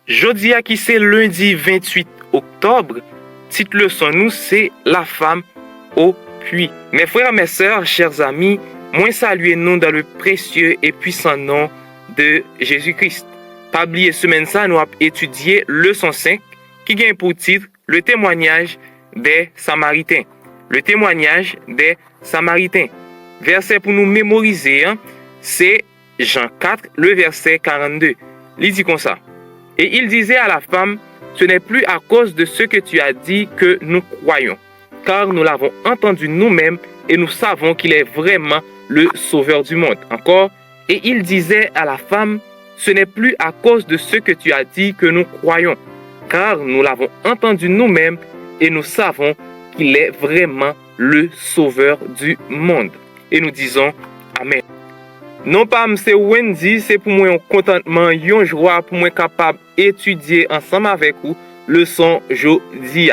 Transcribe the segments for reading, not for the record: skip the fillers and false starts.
Jodi a qui c'est lundi 28 octobre, titre leçon nous c'est la femme au puits. Mes frères, mes sœurs, chers amis, moi saluez nous dans le précieux et puissant nom de Jésus-Christ. Pas oublier semaine ça nous avons étudié leçon 5 qui gagne pour titre le témoignage des Samaritains. Le témoignage des Samaritains. Verset pour nous mémoriser, c'est Jean 4, le verset 42. Il dit comme ça. Et il disait à la femme, ce n'est plus à cause de ce que tu as dit que nous croyons, car nous l'avons entendu nous-mêmes et nous savons qu'il est vraiment le sauveur du monde. Encore, et il disait à la femme, ce n'est plus à cause de ce que tu as dit que nous croyons, car nous l'avons entendu nous-mêmes et nous savons qu'il est vraiment le sauveur du monde. Et nous disons Amen. Non pas c'est Wendy, c'est pour moi un contentement, une joie pour moi capable d'étudier ensemble avec vous leçon jodi.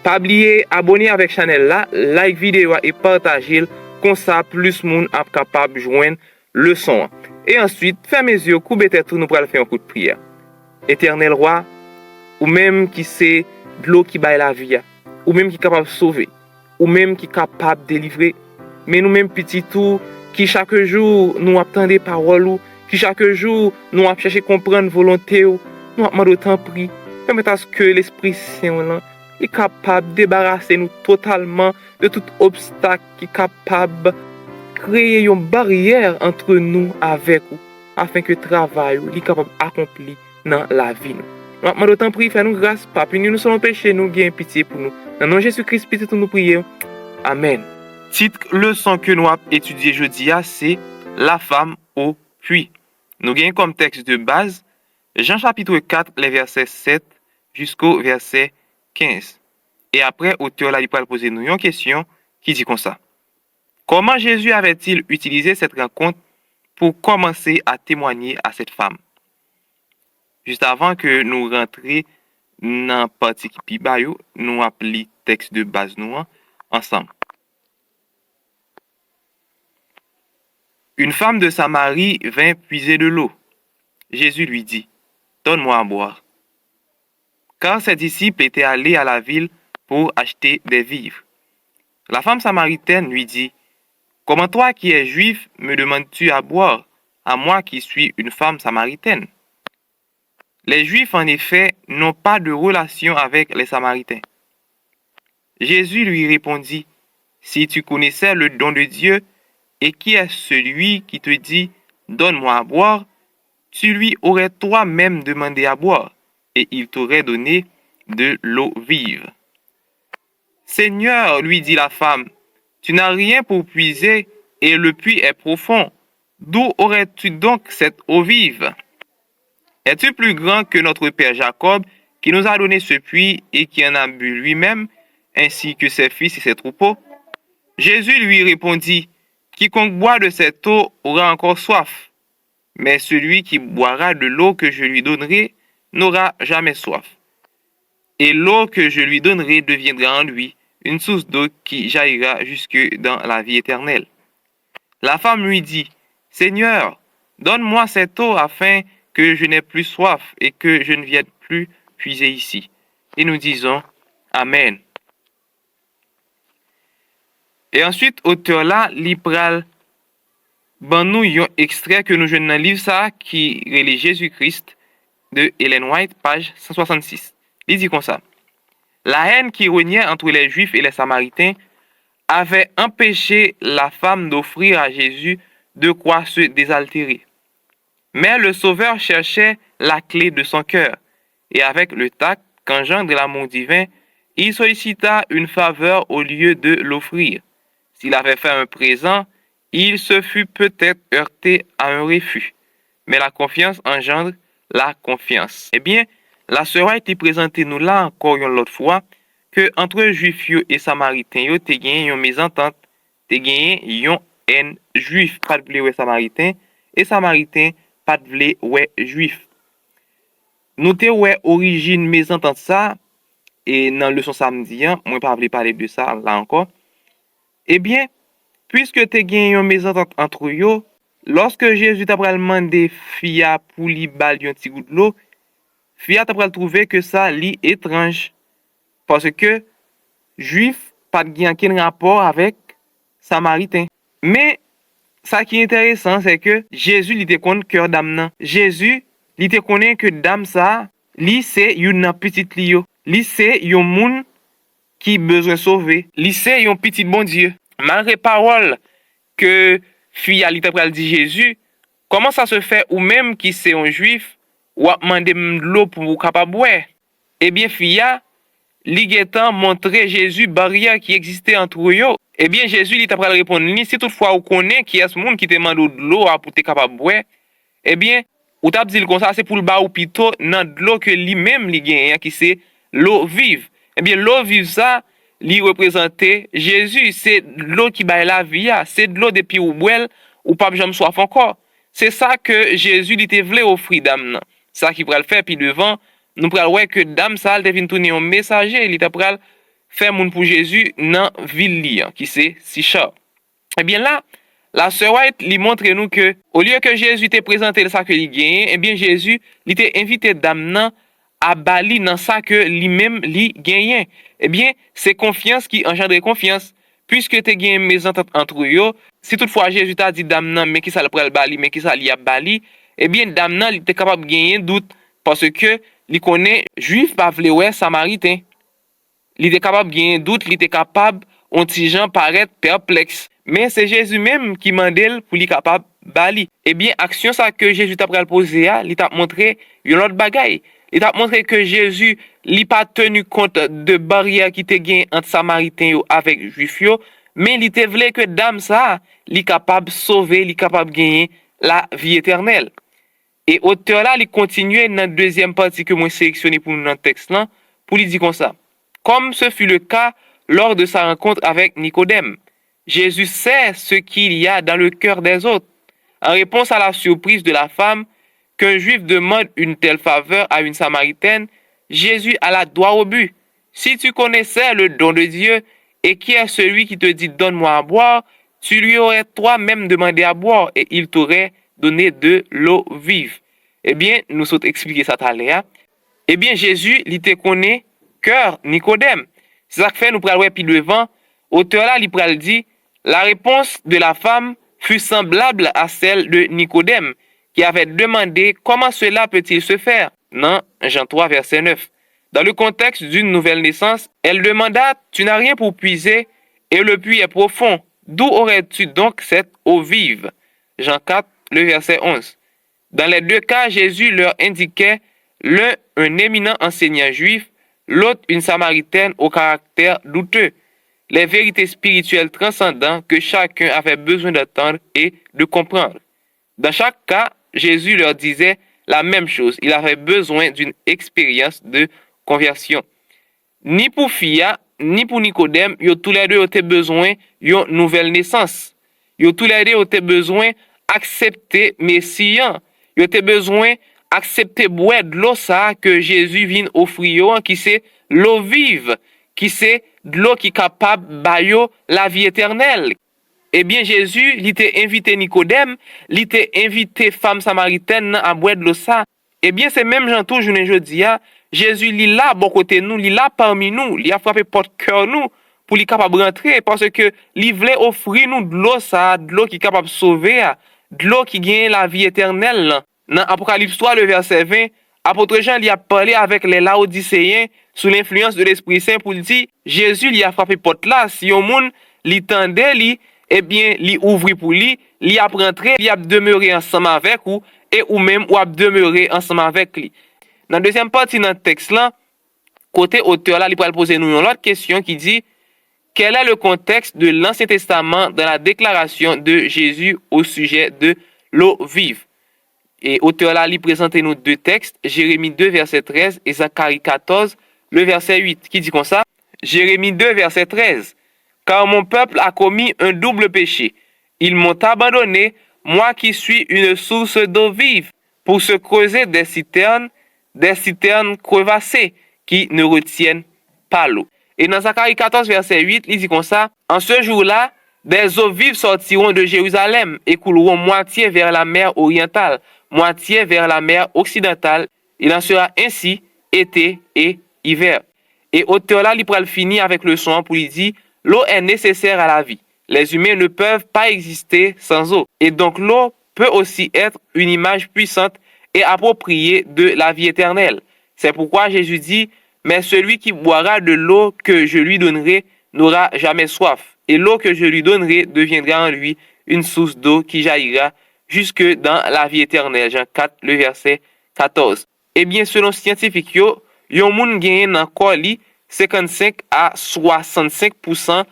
Pas oublier abonner avec channel là, like vidéo et partager comme ça plus monde est capable de joindre leçon. Et ensuite, fermez les yeux, coupez tête nous pour faire un coup de prière. Éternel roi, ou même qui c'est de l'eau qui baille la vie, ou même qui est capable de sauver, ou même qui est capable de délivrer, mais nous même petit tout qui chaque jour nous attendons des paroles, qui chaque jour nous cherchons à comprendre volonté, nous demandons autant prix, permettez à ce que l'Esprit Saint est capable de débarrasser nous totalement de tout obstacle qui est capable de créer une barrière entre nous avec vous, afin que le travail soit capable d'accomplir dans la vie. Nous demandons autant prix, fais-nous grâce, Papa, nous sommes péchés, nous gagnons pitié pour nous. Dans le nom de Jésus-Christ, pitié nous prions. Amen. Titre leçon que nous avons étudié jeudi, c'est la femme au puits. Nous gagnons comme texte de base Jean chapitre 4, les versets 7 jusqu'au verset 15. Et après, auteur là, il va poser nous une question qui dit comme ça. Comment Jésus avait-il utilisé cette rencontre pour commencer à témoigner à cette femme? Juste avant que nous rentrions dans la partie qui bayou, nous appelons texte de base nous ensemble. Une femme de Samarie vint puiser de l'eau. Jésus lui dit, donne-moi à boire. Car ses disciples étaient allés à la ville pour acheter des vivres. La femme samaritaine lui dit, comment toi qui es juif me demandes-tu à boire, à moi qui suis une femme samaritaine? Les juifs en effet n'ont pas de relation avec les samaritains. Jésus lui répondit, si tu connaissais le don de Dieu, et qui est celui qui te dit, donne-moi à boire, tu lui aurais toi-même demandé à boire, et il t'aurait donné de l'eau vive. Seigneur, lui dit la femme, tu n'as rien pour puiser, et le puits est profond. D'où aurais-tu donc cette eau vive? Es-tu plus grand que notre père Jacob, qui nous a donné ce puits et qui en a bu lui-même, ainsi que ses fils et ses troupeaux? Jésus lui répondit, quiconque boit de cette eau aura encore soif, mais celui qui boira de l'eau que je lui donnerai n'aura jamais soif. Et l'eau que je lui donnerai deviendra en lui une source d'eau qui jaillira jusque dans la vie éternelle. La femme lui dit, Seigneur, donne-moi cette eau afin que je n'ai plus soif et que je ne vienne plus puiser ici. Et nous disons, Amen. Et ensuite, auteur là, libéral, nous un extrait que nous jouons dans le livre ça, qui relie Jésus-Christ de Ellen White, page 166. Il dit comme ça. La haine qui régnait entre les Juifs et les Samaritains avait empêché la femme d'offrir à Jésus de quoi se désaltérer. Mais le Sauveur cherchait la clé de son cœur, et avec le tact qu'engendre l'amour divin, il sollicita une faveur au lieu de l'offrir. S'il avait fait un présent, il se fût peut-être heurté à un refus. Mais la confiance engendre la confiance. Eh bien, la sœur a été présentée nous là encore une autre fois que entre Juifs et Samaritains, yo te gagné une mésentente, te gagné une haine juif pas de vle ouais Samaritain et Samaritain pas de vle ouais juif. Nous te ouais origine mésentente ça et dans leçon samedi, moi pas vle parler de ça là encore. Eh bien, puisque te gagné une mésentente entre eux, lorsque Jésus t'a pral mandé fia pour li bal yon ti gout l'eau, fille t'a pral trouver que ça li étrange. Parce que juif pas de aucun rapport avec samaritain. Mais ça qui est intéressant, c'est que Jésus il était connaît cœur d'âme nan. Jésus il était connaît que dame ça, li c'est une petite lio. Li c'est yon moun qui besoin sauver. Li c'est yon petit bon Dieu. Malgré parole que fille a li t'a pral dit Jésus, comment ça se fait ou même qui c'est un juif ou a demandé de l'eau pour capable boire? Eh bien fille li getan montré Jésus barrière qui existait entre eux. Eh bien Jésus il t'a pral répondre ni si toutefois ou connaît qui est ce monde qui te demande de l'eau pour te capable boire, eh bien ou t'a dit comme ça c'est pour le ba ou plutôt dans de l'eau que lui-même li gagne qui c'est l'eau vive. Eh bien l'eau vive ça li représenter Jésus, c'est l'eau qui baille la vie, c'est de l'eau depuis ou boire ou pas jamais soif encore. C'est ça que Jésus il te voulait offrir dame. Ça qui pral faire puis devant nous pral ouais que dame ça elle vient tourner un messager, il t'a pral faire moun pour Jésus dans ville li qui c'est Sichar. Eh bien là la sœur White lui montre nous que au lieu que Jésus t'ait présenté ça que il gagne, eh bien Jésus il t'a invité dame nan à bali dans ça que lui-même li gagne. Eh bien c'est confiance qui engendre confiance puisque tu gagné mésentente entre eux. Si toutefois Jésus t'a dit dame nan mais qui ça le pral bali mais qui ça li a bali, eh bien dame nan il était capable de gagner doute parce que il connaît juif pas vle ouais samaritain. Il était capable de gagner doute, il était capable on ti gens paraître perplexe. Mais c'est Jésus même qui mandel pour lui capable bali. Eh bien action ça que Jésus t'a pral poser il t'a montré une autre bagaille. Il t'a montré que Jésus n'a pas tenu compte de barrières qui te gagne entre Samaritains avec Juifs, mais il te voulait que dame ça, il capable de sauver, il capable de gagner la vie éternelle. Et auteur là, il continue dans la deuxième partie que moi sélectionné pour nous dans le texte là, pour lui dire comme ça. Comme ce fut le cas lors de sa rencontre avec Nicodème, Jésus sait ce qu'il y a dans le cœur des autres. En réponse à la surprise de la femme, qu'un juif demande une telle faveur à une samaritaine, Jésus alla droit au but. Si tu connaissais le don de Dieu et qui est celui qui te dit donne-moi à boire, tu lui aurais toi-même demandé à boire et il t'aurait donné de l'eau vive. Eh bien, nous sommes expliquer ça tout à l'heure. Eh bien, Jésus, il te connaît cœur Nicodème. C'est ça que fait nous prenons puis devant. Auteur là, il pral dit la réponse de la femme fut semblable à celle de Nicodème, qui avait demandé comment cela peut-il se faire. Dans Jean 3, verset 9. Dans le contexte d'une nouvelle naissance, elle demanda, tu n'as rien pour puiser et le puits est profond. D'où aurais-tu donc cette eau vive? Jean 4, le verset 11. Dans les deux cas, Jésus leur indiquait l'un un éminent enseignant juif, l'autre une samaritaine au caractère douteux. Les vérités spirituelles transcendantes que chacun avait besoin d'entendre et de comprendre. Dans chaque cas, Jésus leur disait la même chose. Il avait besoin d'une expérience de conversion. Ni pour Fia, ni pour Nicodème, ils tous les deux ont besoin d'une nouvelle naissance. Ils tous les deux ont besoin d'accepter Messie. Ils ont besoin d'accepter boire de l'eau ça que Jésus vient offrir, qui c'est l'eau vive, qui c'est de l'eau qui est capable de bailler la vie éternelle. Eh bien, Jésus, il t'a invité Nicodème, il t'a invité femme samaritaine à boire de l'eau ça. Eh bien, c'est même Jean tout journée jeudi, Jésus, il est là, bon côté nous, il est là parmi nous, il a frappé porte cœur nous, pour lui capable rentrer, parce que il voulait offrir nous de l'eau ça, de l'eau qui est capable de sauver, de l'eau qui gagne la vie éternelle. Dans Apocalypse 3, le verset 20, apôtre Jean, il a parlé avec les Laodicéens sous l'influence de l'Esprit Saint pour dire, Jésus, il a frappé porte là, si au monde, il tendait, eh bien, li ouvri pour lui, li a rentré, li a demeuré ensemble avec ou, et ou même ou a demeuré ensemble avec lui. Dans la deuxième partie dans le texte là, côté auteur là, il va poser nous une autre question qui dit, quel est le contexte de l'Ancien Testament dans la déclaration de Jésus au sujet de l'eau vive? Et auteur là, il présente nous deux textes, Jérémie 2, verset 13 et Zacharie 14, le verset 8, qui dit comme ça, Jérémie 2, verset 13. Car mon peuple a commis un double péché. Ils m'ont abandonné, moi qui suis une source d'eau vive, pour se creuser des citernes crevassées qui ne retiennent pas l'eau. Et dans Zacharie 14, verset 8, il dit comme ça, en ce jour-là, des eaux vives sortiront de Jérusalem et couleront moitié vers la mer orientale, moitié vers la mer occidentale Il en sera ainsi été et hiver. Et auteur là, il pourra le finir avec le son pour lui dire, l'eau est nécessaire à la vie. Les humains ne peuvent pas exister sans eau. Et donc l'eau peut aussi être une image puissante et appropriée de la vie éternelle. C'est pourquoi Jésus dit, mais celui qui boira de l'eau que je lui donnerai n'aura jamais soif. Et l'eau que je lui donnerai deviendra en lui une source d'eau qui jaillira jusque dans la vie éternelle. Jean 4, le verset 14. Eh bien, selon scientifique yo, yon moun genyen nan corps li 55 à 65%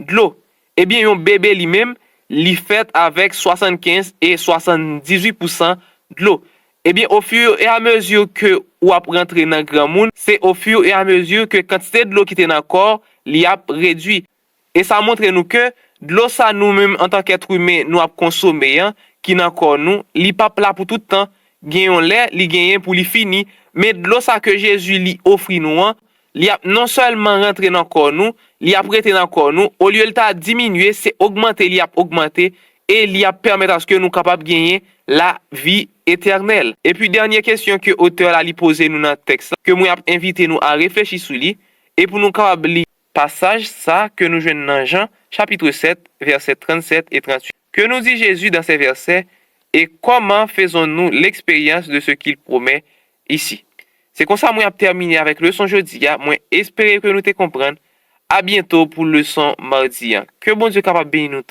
de l'eau. Eh bien, yon bébé lui-même, li fait avec 75 et 78% de l'eau. Eh bien, au fur et à mesure que ou ap rentre dans grand monde, c'est au fur et à mesure que quantité de l'eau qui était dans le corps, li ap réduit. Et ça montre nous que de l'eau ça nous-mêmes en tant qu'être humain, nous ap consommer, hein, qui dans corps nous, li pas là pour tout le temps, genyon lè, li genyen pour li fini, mais de l'eau ça que Jésus li offre nous, hein, li a non seulement rentré dans corps nous, li a prêté dans corps nous, au lieu de ta diminuer, c'est augmenter, li a augmenté et li a permettre à ce que nous capables de gagner la vie éternelle. Et puis dernière question que auteur a li posé nous dans le texte, que moi a invité nous à réfléchir sur lui et pour nous capables li passage ça que nous joignons dans Jean chapitre 7 versets 37 et 38. Que nous dit Jésus dans ces versets et comment faisons-nous l'expérience de ce qu'il promet ici? C'est comme ça, moi, je terminé avec le leçon jeudi. Moi, espérer que nous te comprendre. À bientôt pour le leçon mardi. Que bon Dieu capable de bénir nous.